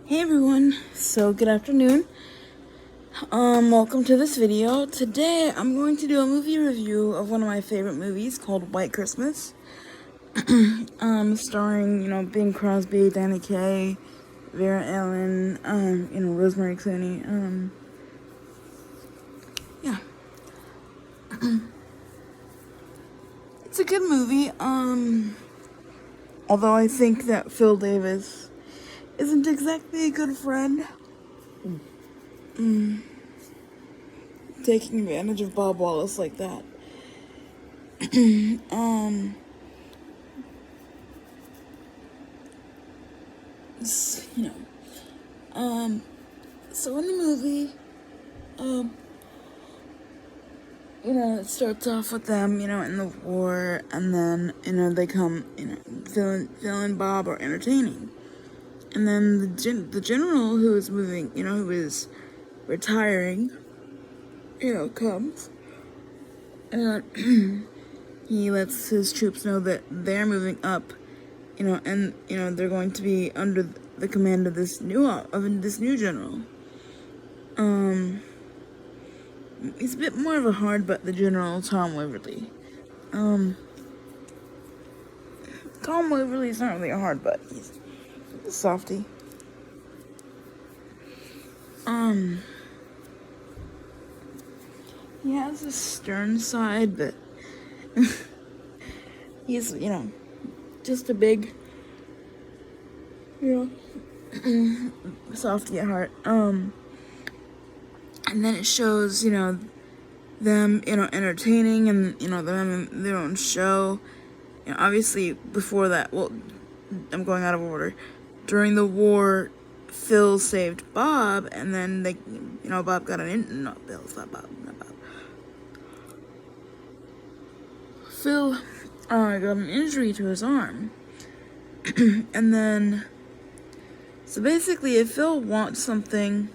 Hey everyone, so good afternoon. Welcome to this video. Today I'm going to do a movie review of one of my favorite movies called White Christmas. Starring, Bing Crosby, Danny Kaye, Vera Ellen, Rosemary Clooney. Yeah. It's a good movie. Although I think that Phil Davis isn't exactly a good friend. Taking advantage of Bob Wallace like that. So in the movie, it starts off with them, in the war, and then, they come, Phil and Bob are entertaining. And then the general who is moving, who is retiring, comes, and he lets his troops know that they're moving up, and, they're going to be under the command of this new general. He's a bit more of a hard butt, the General Tom Waverly. Tom Waverly's not really a hard butt. He's a softy. He has a stern side, but he's, just a big, softy at heart. And then it shows, them, entertaining and, them having their own show. Obviously, before that, well, I'm going out of order. During the war, Phil saved Bob, and then Bob got not Bill, it's not Bob. Phil, got an injury to his arm. And then, so basically, if Phil wants something,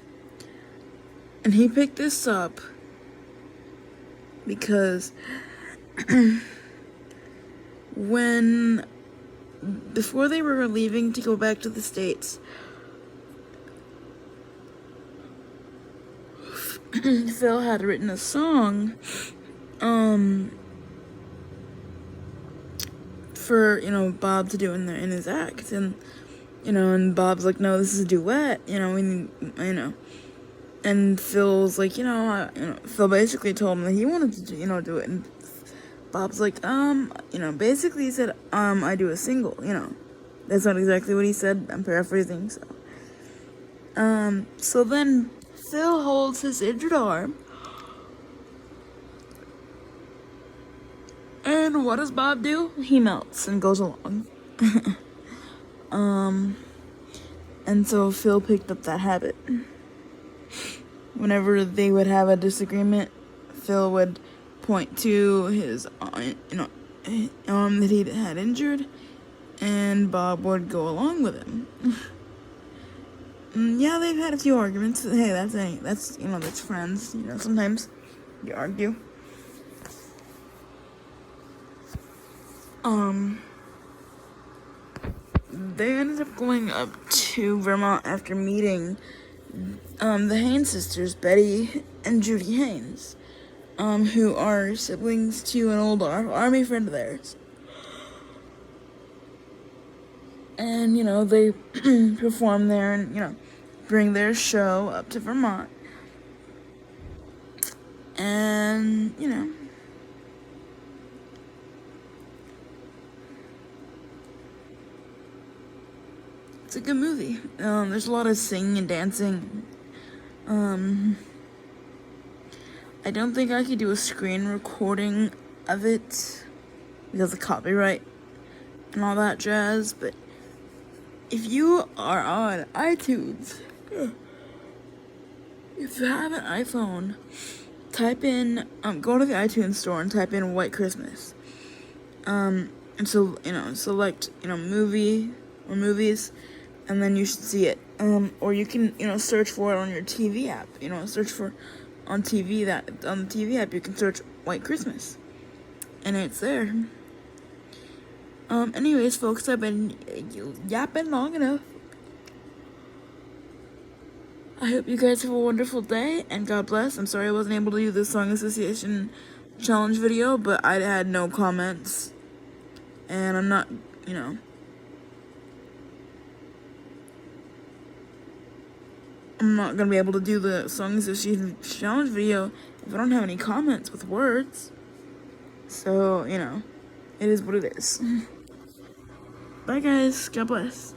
and he picked this up because before they were leaving to go back to the States, Phil had written a song, for, Bob to do in his act, and, and Bob's like, no, this is a duet, and Phil's like, Phil basically told him that he wanted to do it, and Bob's like, basically he said, I do a single, that's not exactly what he said, I'm paraphrasing, so, so then Phil holds his injured arm, and what does Bob do? He melts and goes along. And so Phil picked up that habit. Whenever they would have a disagreement, Phil would point to his, arm that he had injured, and Bob would go along with him. Yeah, they've had a few arguments. Hey, that's friends. Sometimes you argue. They ended up going up to Vermont after meeting the Haynes sisters, Betty and Judy Haynes, who are siblings to an old army friend of theirs. And, they perform there and, bring their show up to Vermont. And, it's a good movie. There's a lot of singing and dancing. I don't think I could do a screen recording of it because of copyright and all that jazz, but if you are on iTunes, if you have an iPhone, type in, go to the iTunes store and type in White Christmas. And so, select, movie or movies, and then you should see it. Or you can, search for it on your TV app. Search for on the TV app you can search White Christmas, and it's there. Anyways, folks, I've been yapping long enough. I hope you guys have a wonderful day, and God bless. I'm sorry I wasn't able to do the Song Association challenge video, but I had no comments, and I'm not, I'm not gonna be able to do the Song Association challenge video if I don't have any comments with words. So, it is what it is. Bye, guys. God bless.